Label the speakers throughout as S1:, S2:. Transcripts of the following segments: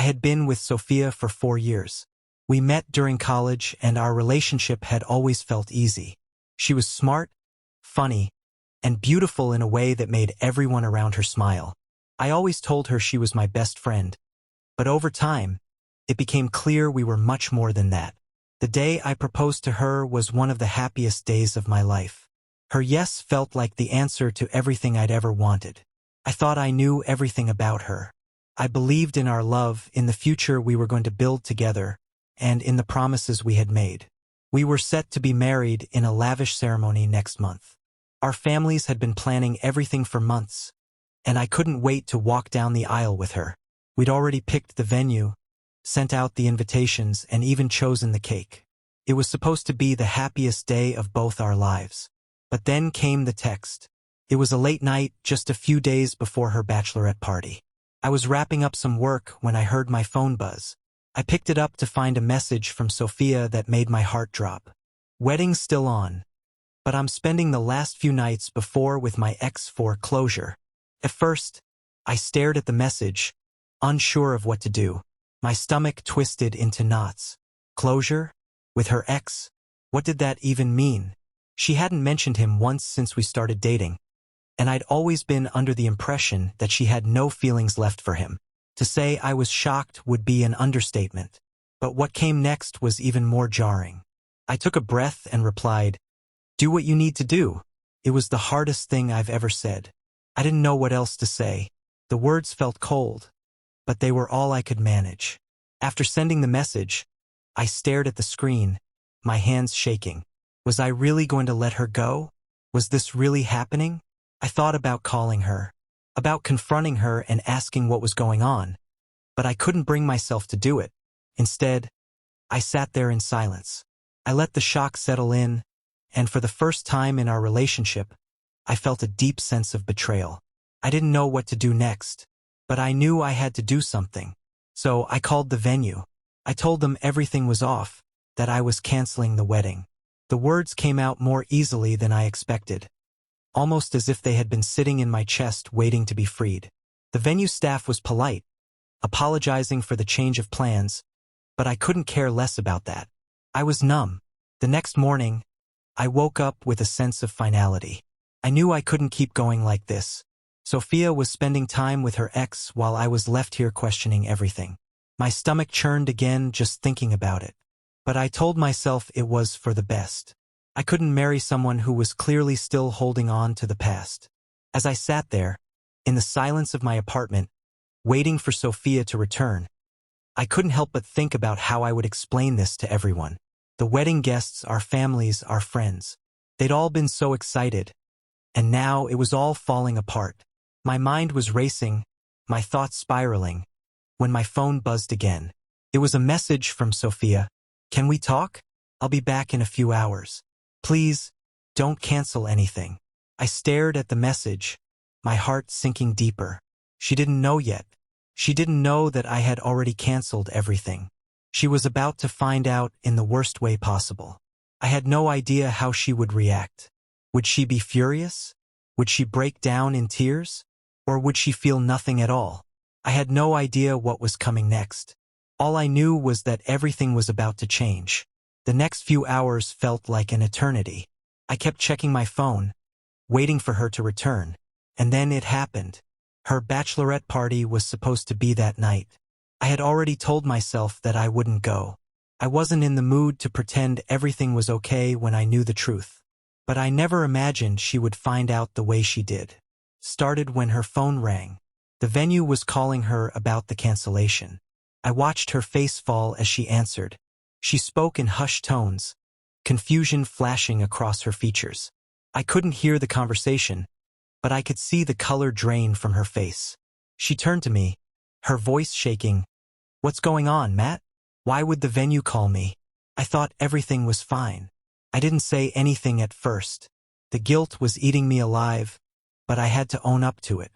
S1: had been with Sophia for 4 years. We met during college and our relationship had always felt easy. She was smart, funny, and beautiful in a way that made everyone around her smile. I always told her she was my best friend. But over time, it became clear we were much more than that. The day I proposed to her was one of the happiest days of my life. Her yes felt like the answer to everything I'd ever wanted. I thought I knew everything about her. I believed in our love, in the future we were going to build together, and in the promises we had made. We were set to be married in a lavish ceremony next month. Our families had been planning everything for months, and I couldn't wait to walk down the aisle with her. We'd already picked the venue, sent out the invitations, and even chosen the cake. It was supposed to be the happiest day of both our lives. But then came the text. It was a late night, just a few days before her bachelorette party. I was wrapping up some work when I heard my phone buzz. I picked it up to find a message from Sophia that made my heart drop. Wedding's still on, but I'm spending the last few nights before with my ex for closure. At first, I stared at the message, unsure of what to do. My stomach twisted into knots. Closure? With her ex? What did that even mean? She hadn't mentioned him once since we started dating, and I'd always been under the impression that she had no feelings left for him. To say I was shocked would be an understatement, but what came next was even more jarring. I took a breath and replied, "Do what you need to do." It was the hardest thing I've ever said. I didn't know what else to say. The words felt cold, but they were all I could manage. After sending the message, I stared at the screen, my hands shaking. Was I really going to let her go? Was this really happening? I thought about calling her, about confronting her and asking what was going on, but I couldn't bring myself to do it. Instead, I sat there in silence. I let the shock settle in, and for the first time in our relationship, I felt a deep sense of betrayal. I didn't know what to do next, but I knew I had to do something. So I called the venue. I told them everything was off, that I was canceling the wedding. The words came out more easily than I expected, almost as if they had been sitting in my chest waiting to be freed. The venue staff was polite, apologizing for the change of plans, but I couldn't care less about that. I was numb. The next morning, I woke up with a sense of finality. I knew I couldn't keep going like this. Sophia was spending time with her ex while I was left here questioning everything. My stomach churned again just thinking about it. But I told myself it was for the best. I couldn't marry someone who was clearly still holding on to the past. As I sat there, in the silence of my apartment, waiting for Sophia to return, I couldn't help but think about how I would explain this to everyone. The wedding guests, our families, our friends. They'd all been so excited, and now it was all falling apart. My mind was racing, my thoughts spiraling, when my phone buzzed again. It was a message from Sophia. "Can we talk? I'll be back in a few hours. Please, don't cancel anything." I stared at the message, my heart sinking deeper. She didn't know yet. She didn't know that I had already canceled everything. She was about to find out in the worst way possible. I had no idea how she would react. Would she be furious? Would she break down in tears? Or would she feel nothing at all? I had no idea what was coming next. All I knew was that everything was about to change. The next few hours felt like an eternity. I kept checking my phone, waiting for her to return. And then it happened. Her bachelorette party was supposed to be that night. I had already told myself that I wouldn't go. I wasn't in the mood to pretend everything was okay when I knew the truth. But I never imagined she would find out the way she did. Started when her phone rang. The venue was calling her about the cancellation. I watched her face fall as she answered. She spoke in hushed tones, confusion flashing across her features. I couldn't hear the conversation, but I could see the color drain from her face. She turned to me, her voice shaking. "What's going on, Matt? Why would the venue call me?" I thought everything was fine. I didn't say anything at first. The guilt was eating me alive, but I had to own up to it.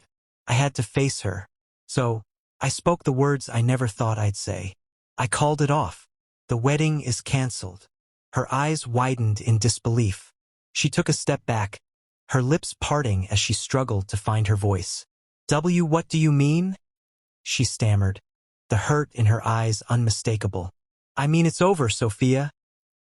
S1: I had to face her. So, I spoke the words I never thought I'd say. I called it off. "The wedding is canceled." Her eyes widened in disbelief. She took a step back, her lips parting as she struggled to find her voice. "What do you mean?" she stammered. the hurt in her eyes unmistakable. I mean, it's over, Sophia,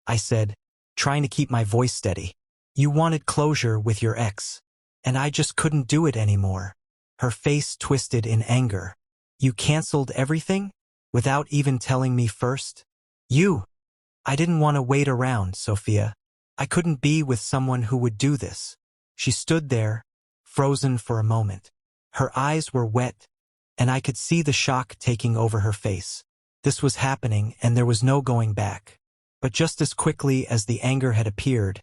S1: I said, trying to keep my voice steady. You wanted closure with your ex, and I just couldn't do it anymore. Her face twisted in anger. You canceled everything? Without even telling me first? I didn't want to wait around, Sophia. I couldn't be with someone who would do this. She stood there, frozen for a moment. Her eyes were wet, and I could see the shock taking over her face. This was happening, and there was no going back. But just as quickly as the anger had appeared,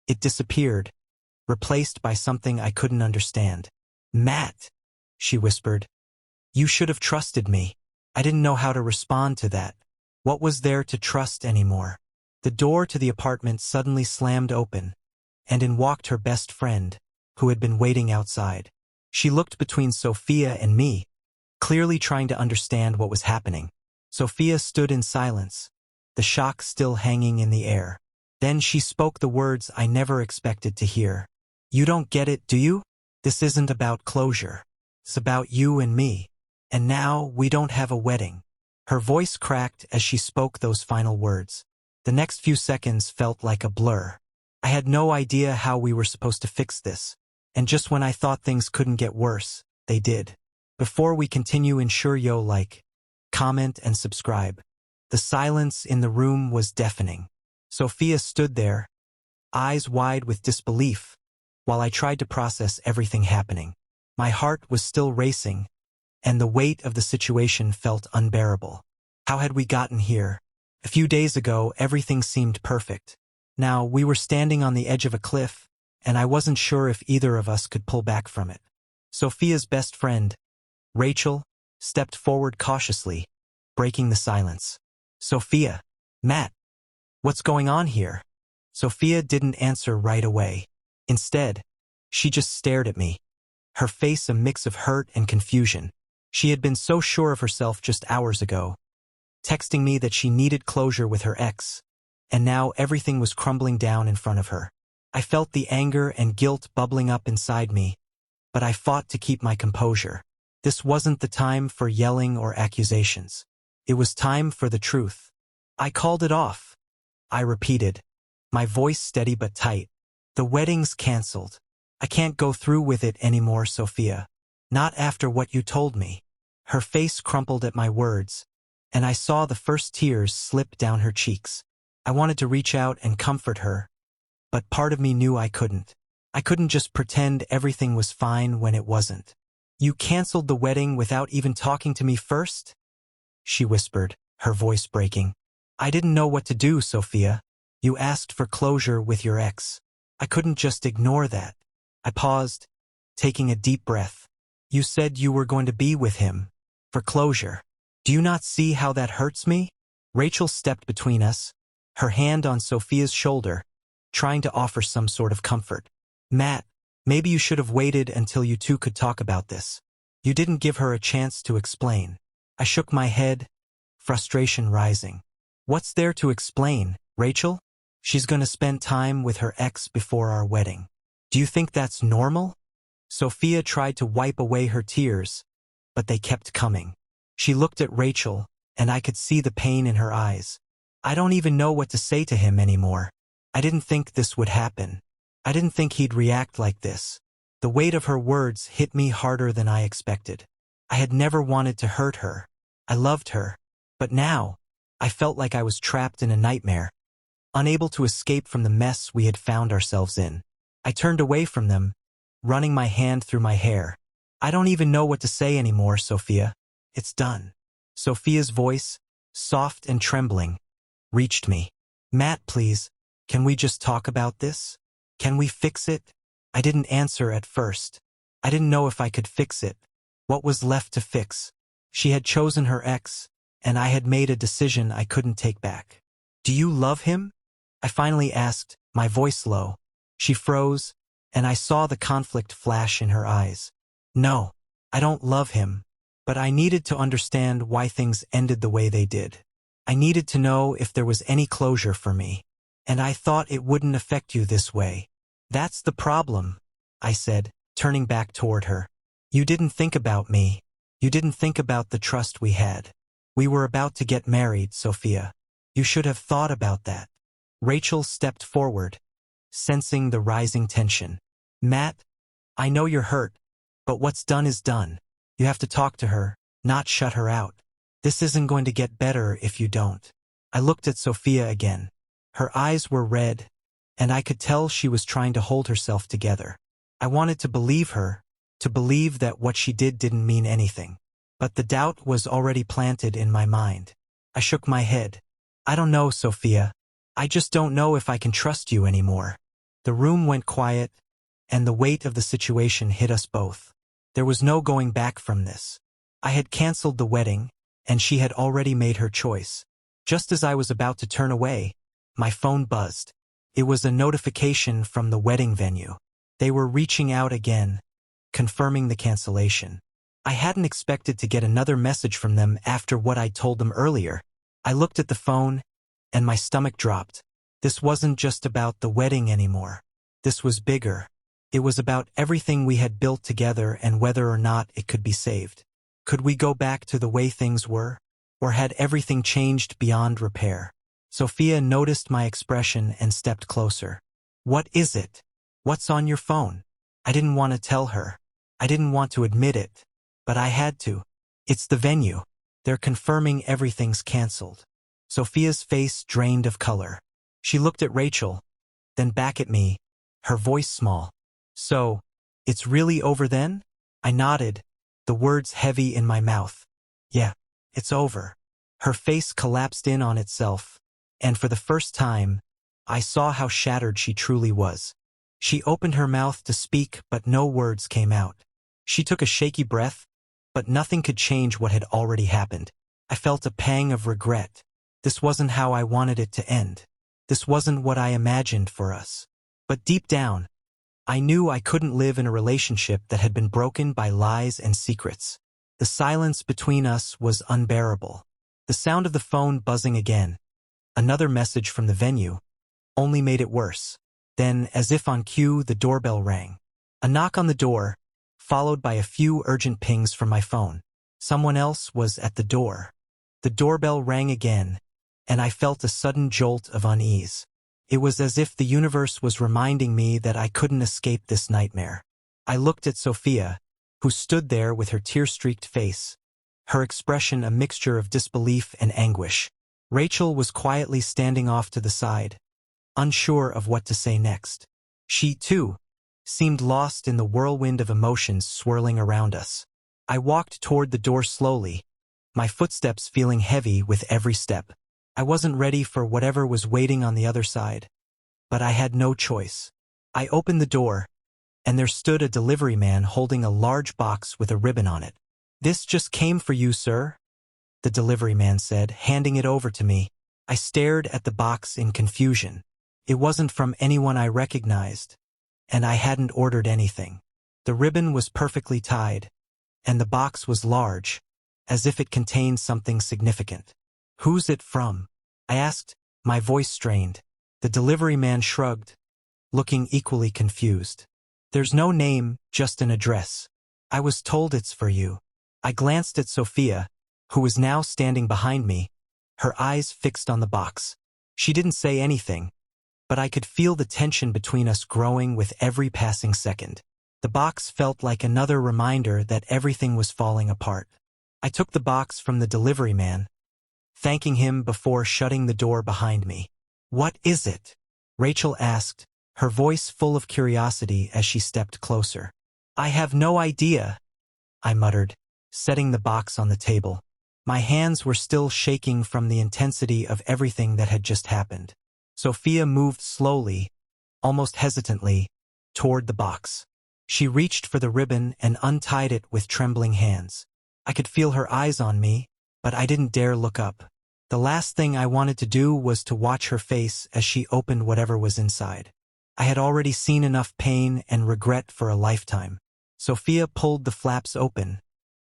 S1: it disappeared, replaced by something I couldn't understand. Matt, she whispered. You should have trusted me. I didn't know how to respond to that. What was there to trust anymore? The door to the apartment suddenly slammed open, and in walked her best friend, who had been waiting outside. She looked between Sophia and me, clearly trying to understand what was happening. Sophia stood in silence, the shock still hanging in the air. Then she spoke the words I never expected to hear. You don't get it, do you? This isn't about closure. It's about you and me. And now we don't have a wedding. Her voice cracked as she spoke those final words. The next few seconds felt like a blur. I had no idea how we were supposed to fix this. And just when I thought things couldn't get worse, they did. Before we continue, ensure you like, comment, and subscribe. The silence in the room was deafening. Sophia stood there, eyes wide with disbelief, while I tried to process everything happening. My heart was still racing, and the weight of the situation felt unbearable. How had we gotten here? A few days ago, everything seemed perfect. Now, we were standing on the edge of a cliff, and I wasn't sure if either of us could pull back from it. Sophia's best friend, Rachel, stepped forward cautiously, breaking the silence. Sophia, Matt, what's going on here? Sophia didn't answer right away. Instead, she just stared at me, her face a mix of hurt and confusion. She had been so sure of herself just hours ago, texting me that she needed closure with her ex, and now everything was crumbling down in front of her. I felt the anger and guilt bubbling up inside me, but I fought to keep my composure. This wasn't the time for yelling or accusations. It was time for the truth. I called it off, I repeated, my voice steady but tight. The wedding's canceled. I can't go through with it anymore, Sophia. Not after what you told me. Her face crumpled at my words, and I saw the first tears slip down her cheeks. I wanted to reach out and comfort her, but part of me knew I couldn't. I couldn't just pretend everything was fine when it wasn't. You canceled the wedding without even talking to me first? She whispered, her voice breaking. I didn't know what to do, Sophia. You asked for closure with your ex. I couldn't just ignore that. I paused, taking a deep breath. You said you were going to be with him. For closure. Do you not see how that hurts me? Rachel stepped between us, her hand on Sophia's shoulder, trying to offer some sort of comfort. Matt, maybe you should have waited until you two could talk about this. You didn't give her a chance to explain. I shook my head, frustration rising. What's there to explain, Rachel? She's going to spend time with her ex before our wedding. Do you think that's normal? Sophia tried to wipe away her tears, but they kept coming. She looked at Rachel, and I could see the pain in her eyes. I don't even know what to say to him anymore. I didn't think this would happen. I didn't think he'd react like this. The weight of her words hit me harder than I expected. I had never wanted to hurt her. I loved her. But now, I felt like I was trapped in a nightmare, unable to escape from the mess we had found ourselves in. I turned away from them, running my hand through my hair. I don't even know what to say anymore, Sophia. It's done. Sophia's voice, soft and trembling, reached me. Matt, please, can we just talk about this? Can we fix it? I didn't answer at first. I didn't know if I could fix it. What was left to fix? She had chosen her ex, and I had made a decision I couldn't take back. Do you love him? I finally asked, my voice low. She froze, and I saw the conflict flash in her eyes. No, I don't love him, but I needed to understand why things ended the way they did. I needed to know if there was any closure for me, and I thought it wouldn't affect you this way. That's the problem, I said, turning back toward her. You didn't think about me. You didn't think about the trust we had. We were about to get married, Sophia. You should have thought about that. Rachel stepped forward, sensing the rising tension. Matt, I know you're hurt, but what's done is done. You have to talk to her, not shut her out. This isn't going to get better if you don't. I looked at Sophia again. Her eyes were red, and I could tell she was trying to hold herself together. I wanted to believe her, to believe that what she did didn't mean anything. But the doubt was already planted in my mind. I shook my head. I don't know, Sophia. I just don't know if I can trust you anymore. The room went quiet, and the weight of the situation hit us both. There was no going back from this. I had canceled the wedding, and she had already made her choice. Just as I was about to turn away, my phone buzzed. It was a notification from the wedding venue. They were reaching out again, confirming the cancellation. I hadn't expected to get another message from them after what I told them earlier. I looked at the phone, and my stomach dropped. This wasn't just about the wedding anymore. This was bigger. It was about everything we had built together and whether or not it could be saved. Could we go back to the way things were? Or had everything changed beyond repair? Sophia noticed my expression and stepped closer. What is it? What's on your phone? I didn't want to tell her. I didn't want to admit it. But I had to. It's the venue. They're confirming everything's canceled. Sophia's face drained of color. She looked at Rachel, then back at me, her voice small. So, it's really over then? I nodded, the words heavy in my mouth. Yeah, it's over. Her face collapsed in on itself, and for the first time, I saw how shattered she truly was. She opened her mouth to speak, but no words came out. She took a shaky breath, but nothing could change what had already happened. I felt a pang of regret. This wasn't how I wanted it to end. This wasn't what I imagined for us. But deep down, I knew I couldn't live in a relationship that had been broken by lies and secrets. The silence between us was unbearable. The sound of the phone buzzing again, another message from the venue, only made it worse. Then, as if on cue, the doorbell rang. A knock on the door, followed by a few urgent pings from my phone. Someone else was at the door. The doorbell rang again, and I felt a sudden jolt of unease. It was as if the universe was reminding me that I couldn't escape this nightmare. I looked at Sophia, who stood there with her tear-streaked face, her expression a mixture of disbelief and anguish. Rachel was quietly standing off to the side, unsure of what to say next. She, too, seemed lost in the whirlwind of emotions swirling around us. I walked toward the door slowly, my footsteps feeling heavy with every step. I wasn't ready for whatever was waiting on the other side, but I had no choice. I opened the door, and there stood a delivery man holding a large box with a ribbon on it. "This just came for you, sir," the delivery man said, handing it over to me. I stared at the box in confusion. It wasn't from anyone I recognized, and I hadn't ordered anything. The ribbon was perfectly tied, and the box was large, as if it contained something significant. "Who's it from?" I asked, my voice strained. The delivery man shrugged, looking equally confused. "There's no name, just an address. I was told it's for you." I glanced at Sophia, who was now standing behind me, her eyes fixed on the box. She didn't say anything, but I could feel the tension between us growing with every passing second. The box felt like another reminder that everything was falling apart. I took the box from the delivery man, thanking him before shutting the door behind me. "What is it?" Rachel asked, her voice full of curiosity as she stepped closer. "I have no idea," I muttered, setting the box on the table. My hands were still shaking from the intensity of everything that had just happened. Sophia moved slowly, almost hesitantly, toward the box. She reached for the ribbon and untied it with trembling hands. I could feel her eyes on me, but I didn't dare look up. The last thing I wanted to do was to watch her face as she opened whatever was inside. I had already seen enough pain and regret for a lifetime. Sophia pulled the flaps open,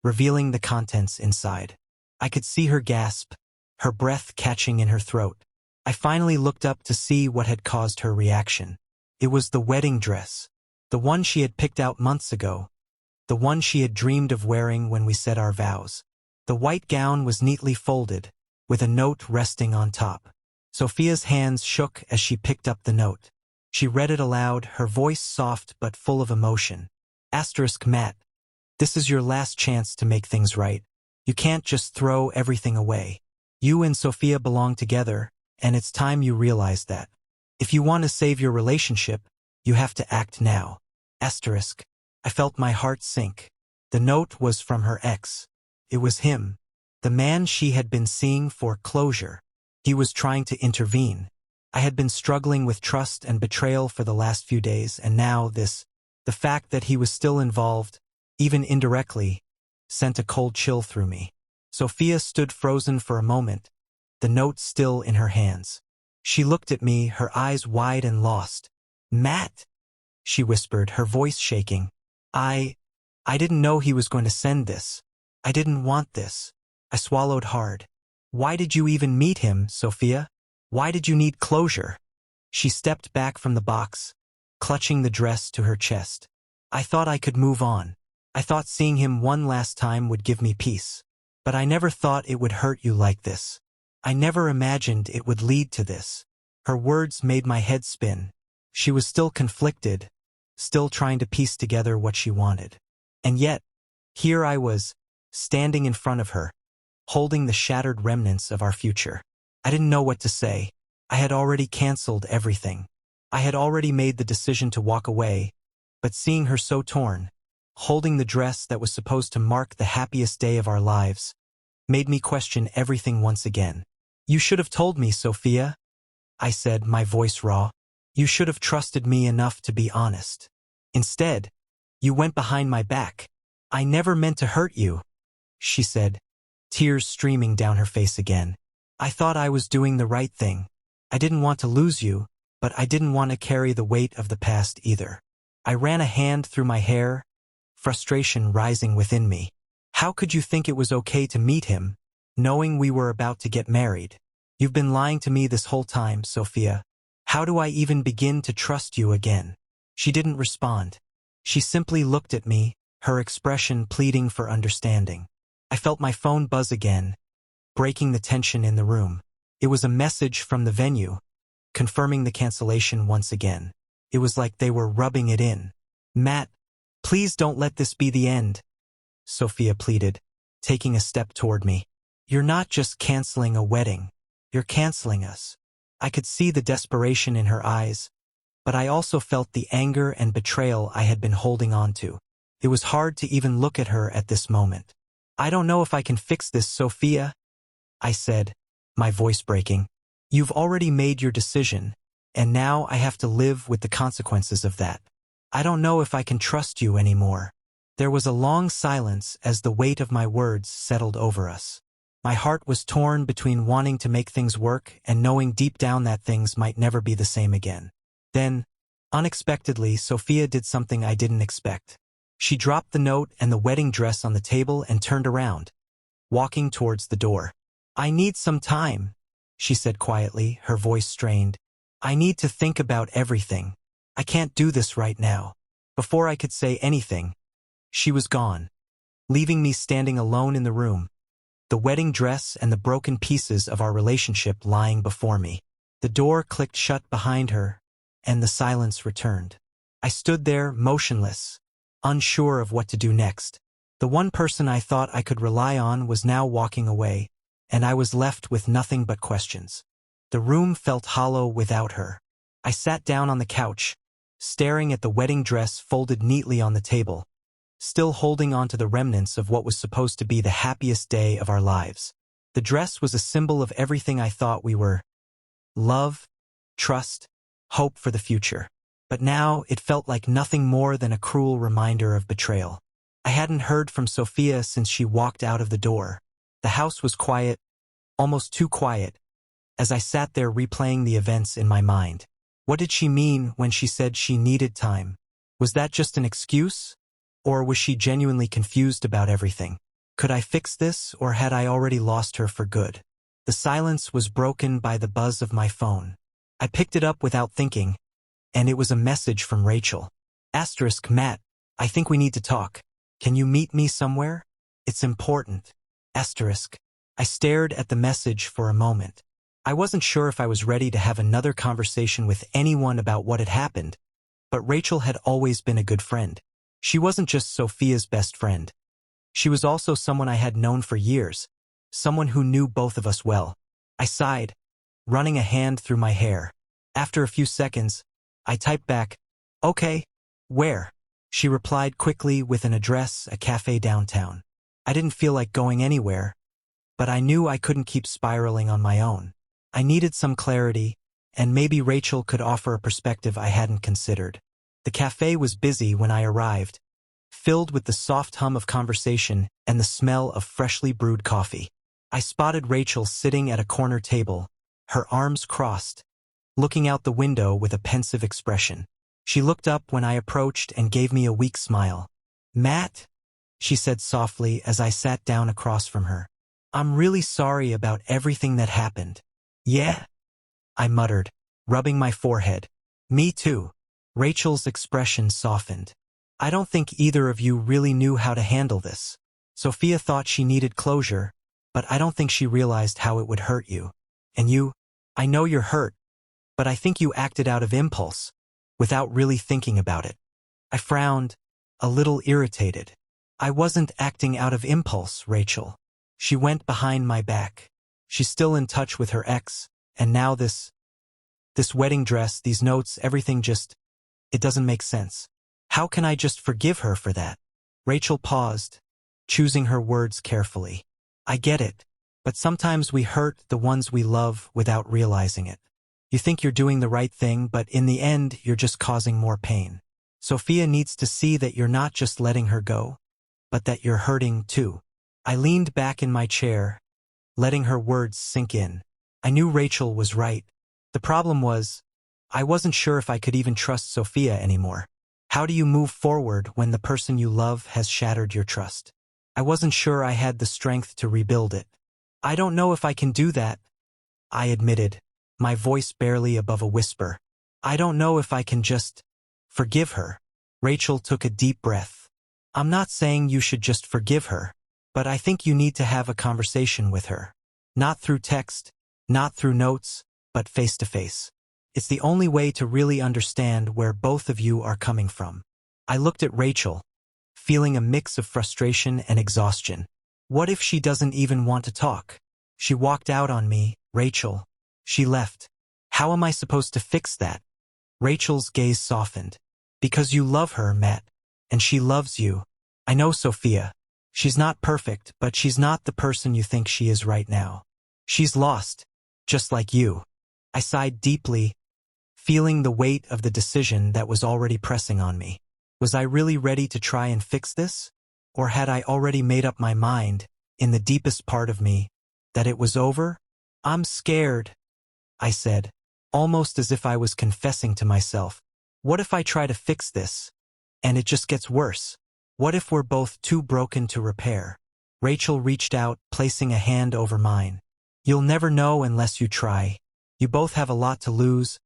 S1: revealing the contents inside. I could see her gasp, her breath catching in her throat. I finally looked up to see what had caused her reaction. It was the wedding dress, the one she had picked out months ago, the one she had dreamed of wearing when we said our vows. The white gown was neatly folded, with a note resting on top. Sophia's hands shook as she picked up the note. She read it aloud, her voice soft but full of emotion. Matt, this is your last chance to make things right. You can't just throw everything away. You and Sophia belong together, and it's time you realize that. If you want to save your relationship, you have to act now. I felt my heart sink. The note was from her ex. It was him, the man she had been seeing for closure. He was trying to intervene. I had been struggling with trust and betrayal for the last few days, and now the fact that he was still involved, even indirectly, sent a cold chill through me. Sophia stood frozen for a moment, the note still in her hands. She looked at me, her eyes wide and lost. Matt, she whispered, her voice shaking. I didn't know he was going to send this. I didn't want this. I swallowed hard. Why did you even meet him, Sophia? Why did you need closure? She stepped back from the box, clutching the dress to her chest. I thought I could move on. I thought seeing him one last time would give me peace. But I never thought it would hurt you like this. I never imagined it would lead to this. Her words made my head spin. She was still conflicted, still trying to piece together what she wanted. And yet, here I was, standing in front of her, holding the shattered remnants of our future. I didn't know what to say. I had already canceled everything. I had already made the decision to walk away, but seeing her so torn, holding the dress that was supposed to mark the happiest day of our lives, made me question everything once again. You should have told me, Sophia, I said, my voice raw. You should have trusted me enough to be honest. Instead, you went behind my back. I never meant to hurt you, she said, tears streaming down her face again. I thought I was doing the right thing. I didn't want to lose you, but I didn't want to carry the weight of the past either. I ran a hand through my hair, frustration rising within me. How could you think it was okay to meet him, knowing we were about to get married? You've been lying to me this whole time, Sophia. How do I even begin to trust you again? She didn't respond. She simply looked at me, her expression pleading for understanding. I felt my phone buzz again, breaking the tension in the room. It was a message from the venue, confirming the cancellation once again. It was like they were rubbing it in. Matt, please don't let this be the end, Sophia pleaded, taking a step toward me. You're not just canceling a wedding. You're canceling us. I could see the desperation in her eyes, but I also felt the anger and betrayal I had been holding on to. It was hard to even look at her at this moment. I don't know if I can fix this, Sophia, I said, my voice breaking. You've already made your decision, and now I have to live with the consequences of that. I don't know if I can trust you anymore. There was a long silence as the weight of my words settled over us. My heart was torn between wanting to make things work and knowing deep down that things might never be the same again. Then, unexpectedly, Sophia did something I didn't expect. She dropped the note and the wedding dress on the table and turned around, walking towards the door. I need some time, she said quietly, her voice strained. I need to think about everything. I can't do this right now. Before I could say anything, she was gone, leaving me standing alone in the room, the wedding dress and the broken pieces of our relationship lying before me. The door clicked shut behind her, and the silence returned. I stood there, motionless, unsure of what to do next. The one person I thought I could rely on was now walking away, and I was left with nothing but questions. The room felt hollow without her. I sat down on the couch, staring at the wedding dress folded neatly on the table, still holding on to the remnants of what was supposed to be the happiest day of our lives. The dress was a symbol of everything I thought we were: love, trust, hope for the future. But now it felt like nothing more than a cruel reminder of betrayal. I hadn't heard from Sophia since she walked out of the door. The house was quiet, almost too quiet, as I sat there replaying the events in my mind. What did she mean when she said she needed time? Was that just an excuse? Or was she genuinely confused about everything? Could I fix this, or had I already lost her for good? The silence was broken by the buzz of my phone. I picked it up without thinking, and it was a message from Rachel. Matt, I think we need to talk. Can you meet me somewhere? It's important. Asterisk. I stared at the message for a moment. I wasn't sure if I was ready to have another conversation with anyone about what had happened, but Rachel had always been a good friend. She wasn't just Sophia's best friend. She was also someone I had known for years, someone who knew both of us well. I sighed, running a hand through my hair. After a few seconds, I typed back, "Okay, where?" She replied quickly with an address, a cafe downtown. I didn't feel like going anywhere, but I knew I couldn't keep spiraling on my own. I needed some clarity, and maybe Rachel could offer a perspective I hadn't considered. The cafe was busy when I arrived, filled with the soft hum of conversation and the smell of freshly brewed coffee. I spotted Rachel sitting at a corner table, her arms crossed, looking out the window with a pensive expression. She looked up when I approached and gave me a weak smile. "Matt," she said softly as I sat down across from her. "I'm really sorry about everything that happened." "Yeah?" I muttered, rubbing my forehead. "Me too." Rachel's expression softened. "I don't think either of you really knew how to handle this. Sophia thought she needed closure, but I don't think she realized how it would hurt you. And you, I know you're hurt, but I think you acted out of impulse, without really thinking about it." I frowned, a little irritated. "I wasn't acting out of impulse, Rachel." She went behind my back. "She's still in touch with her ex, and now this wedding dress, these notes, everything it doesn't make sense. How can I just forgive her for that?" Rachel paused, choosing her words carefully. "I get it, but sometimes we hurt the ones we love without realizing it. You think you're doing the right thing, but in the end, you're just causing more pain. Sophia needs to see that you're not just letting her go, but that you're hurting too." I leaned back in my chair, letting her words sink in. I knew Rachel was right. The problem was, I wasn't sure if I could even trust Sophia anymore. How do you move forward when the person you love has shattered your trust? I wasn't sure I had the strength to rebuild it. "I don't know if I can do that," I admitted, my voice barely above a whisper. "I don't know if I can just forgive her." Rachel took a deep breath. "I'm not saying you should just forgive her, but I think you need to have a conversation with her. Not through text, not through notes, but face to face. It's the only way to really understand where both of you are coming from." I looked at Rachel, feeling a mix of frustration and exhaustion. What if she doesn't even want to talk? She walked out on me, Rachel. She left. How am I supposed to fix that? Rachel's gaze softened. "Because you love her, Matt, and she loves you. I know Sophia. She's not perfect, but she's not the person you think she is right now. She's lost, just like you." I sighed deeply, feeling the weight of the decision that was already pressing on me. Was I really ready to try and fix this? Or had I already made up my mind, in the deepest part of me, that it was over? "I'm scared," I said, almost as if I was confessing to myself. "What if I try to fix this, and it just gets worse? What if we're both too broken to repair?" Rachel reached out, placing a hand over mine. "You'll never know unless you try. You both have a lot to lose,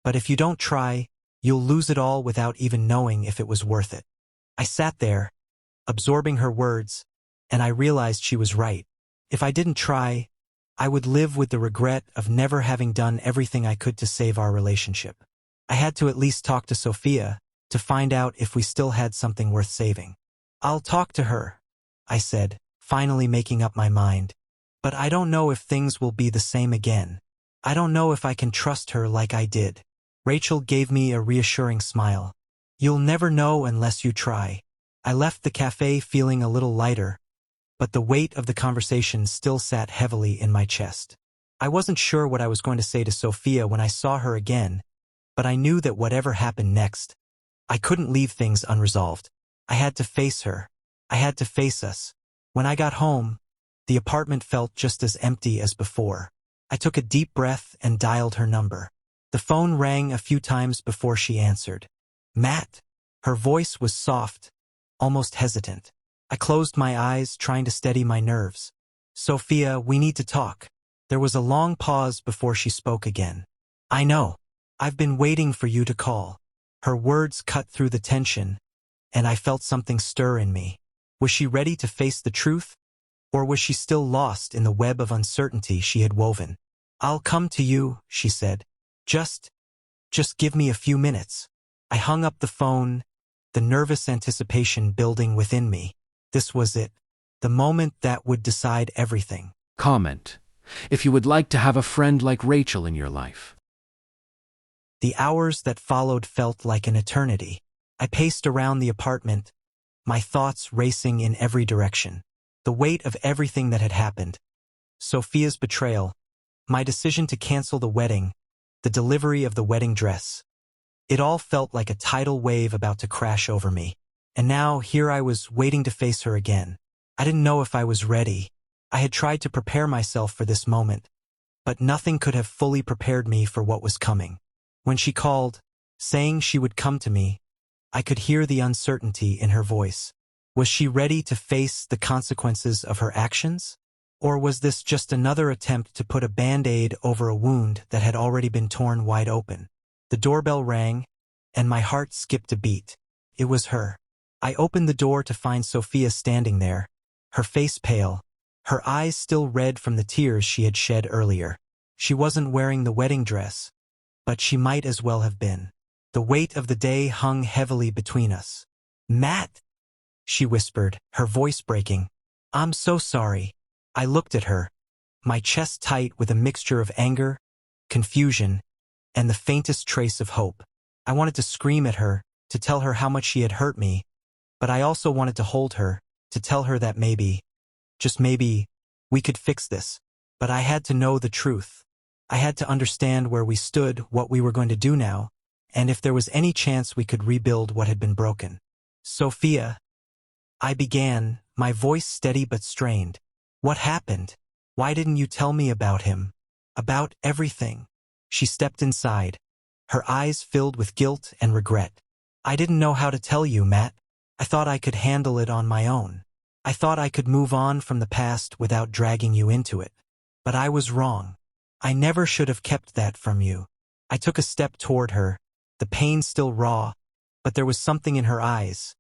S1: but if you don't try, you'll lose it all without even knowing if it was worth it." I sat there, absorbing her words, and I realized she was right. If I didn't try, I would live with the regret of never having done everything I could to save our relationship. I had to at least talk to Sophia, to find out if we still had something worth saving. "I'll talk to her," I said, finally making up my mind. "But I don't know if things will be the same again. I don't know if I can trust her like I did." Rachel gave me a reassuring smile. "You'll never know unless you try." I left the cafe feeling a little lighter, but the weight of the conversation still sat heavily in my chest. I wasn't sure what I was going to say to Sophia when I saw her again, but I knew that whatever happened next, I couldn't leave things unresolved. I had to face her. I had to face us. When I got home, the apartment felt just as empty as before. I took a deep breath and dialed her number. The phone rang a few times before she answered. "Matt." Her voice was soft, almost hesitant. I closed my eyes, trying to steady my nerves. "Sophia, we need to talk." There was a long pause before she spoke again. "I know. I've been waiting for you to call." Her words cut through the tension, and I felt something stir in me. Was she ready to face the truth? Or was she still lost in the web of uncertainty she had woven? "I'll come to you," she said. Just give me a few minutes." I hung up the phone, the nervous anticipation building within me. This was it. The moment that would decide everything.
S2: Comment: if you would like to have a friend like Rachel in your life.
S1: The hours that followed felt like an eternity. I paced around the apartment, my thoughts racing in every direction. The weight of everything that had happened. Sophia's betrayal, my decision to cancel the wedding, the delivery of the wedding dress. It all felt like a tidal wave about to crash over me. And now, here I was waiting to face her again. I didn't know if I was ready. I had tried to prepare myself for this moment, but nothing could have fully prepared me for what was coming. When she called, saying she would come to me, I could hear the uncertainty in her voice. Was she ready to face the consequences of her actions? Or was this just another attempt to put a band-aid over a wound that had already been torn wide open? The doorbell rang, and my heart skipped a beat. It was her. I opened the door to find Sophia standing there, her face pale, her eyes still red from the tears she had shed earlier. She wasn't wearing the wedding dress, but she might as well have been. The weight of the day hung heavily between us. "Matt," she whispered, her voice breaking. "I'm so sorry." I looked at her, my chest tight with a mixture of anger, confusion, and the faintest trace of hope. I wanted to scream at her, to tell her how much she had hurt me, but I also wanted to hold her, to tell her that maybe, just maybe, we could fix this. But I had to know the truth. I had to understand where we stood, what we were going to do now, and if there was any chance we could rebuild what had been broken. "Sophia," I began, my voice steady but strained. "What happened? Why didn't you tell me about him? About everything?" She stepped inside, her eyes filled with guilt and regret. "I didn't know how to tell you, Matt. I thought I could handle it on my own. I thought I could move on from the past without dragging you into it. But I was wrong. I never should have kept that from you." I took a step toward her, the pain still raw, but there was something in her eyes,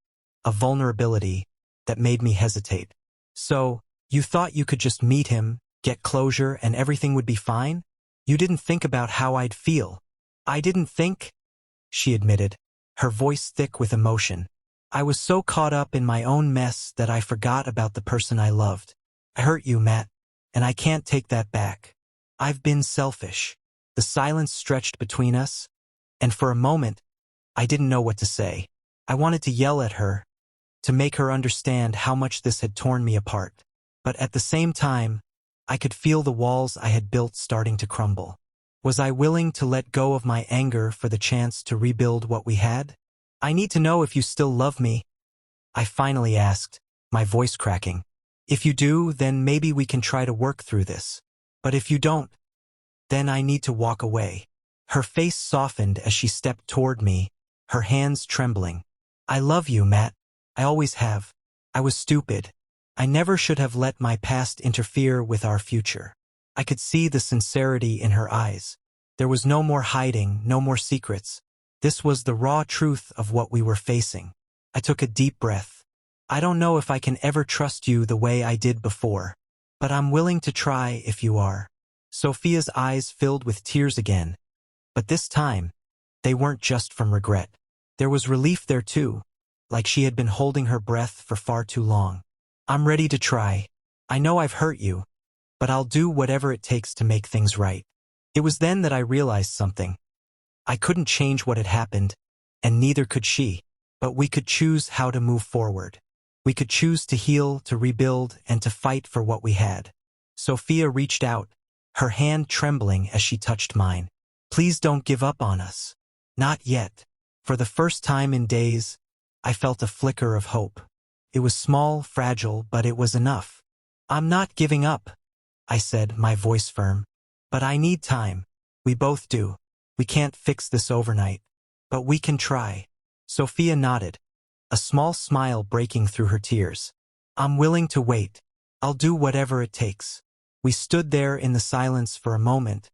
S1: a vulnerability, that made me hesitate. "So, you thought you could just meet him, get closure, and everything would be fine? You didn't think about how I'd feel." "I didn't think," she admitted, her voice thick with emotion. "I was so caught up in my own mess that I forgot about the person I loved. I hurt you, Matt, and I can't take that back. I've been selfish." The silence stretched between us, and for a moment, I didn't know what to say. I wanted to yell at her, to make her understand how much this had torn me apart. But at the same time, I could feel the walls I had built starting to crumble. Was I willing to let go of my anger for the chance to rebuild what we had? "I need to know if you still love me," I finally asked, my voice cracking. "If you do, then maybe we can try to work through this. But if you don't, then I need to walk away." Her face softened as she stepped toward me, her hands trembling. "I love you, Matt. I always have. I was stupid. I never should have let my past interfere with our future." I could see the sincerity in her eyes. There was no more hiding, no more secrets. This was the raw truth of what we were facing. I took a deep breath. "I don't know if I can ever trust you the way I did before, but I'm willing to try if you are." Sophia's eyes filled with tears again, but this time, they weren't just from regret. There was relief there too, like she had been holding her breath for far too long. "I'm ready to try. I know I've hurt you, but I'll do whatever it takes to make things right." It was then that I realized something. I couldn't change what had happened, and neither could she, but we could choose how to move forward. We could choose to heal, to rebuild, and to fight for what we had. Sophia reached out, her hand trembling as she touched mine. "Please don't give up on us." Not yet. For the first time in days, I felt a flicker of hope. It was small, fragile, but it was enough. "I'm not giving up," I said, my voice firm. "But I need time. We both do. We can't fix this overnight. But we can try." Sophia nodded, a small smile breaking through her tears. "I'm willing to wait. I'll do whatever it takes." We stood there in the silence for a moment,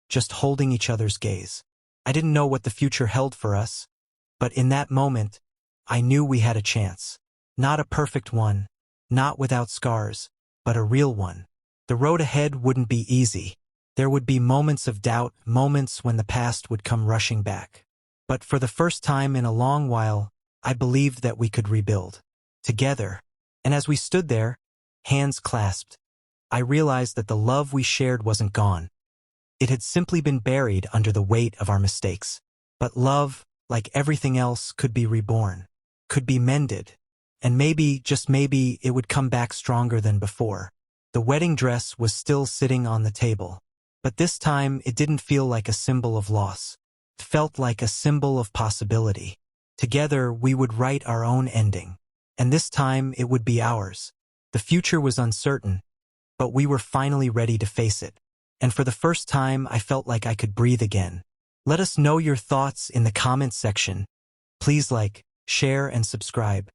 S1: just holding each other's gaze. I didn't know what the future held for us, but in that moment, I knew we had a chance. Not a perfect one, not without scars, but a real one. The road ahead wouldn't be easy. There would be moments of doubt, moments when the past would come rushing back. But for the first time in a long while, I believed that we could rebuild. Together. And as we stood there, hands clasped, I realized that the love we shared wasn't gone. It had simply been buried under the weight of our mistakes. But love, like everything else, could be reborn, could be mended, and maybe, just maybe, it would come back stronger than before. The wedding dress was still sitting on the table, but this time it didn't feel like a symbol of loss. It felt like a symbol of possibility. Together, we would write our own ending, and this time it would be ours. The future was uncertain, but we were finally ready to face it. And for the first time, I felt like I could breathe again. Let us know your thoughts in the comments section. Please like, share, and subscribe.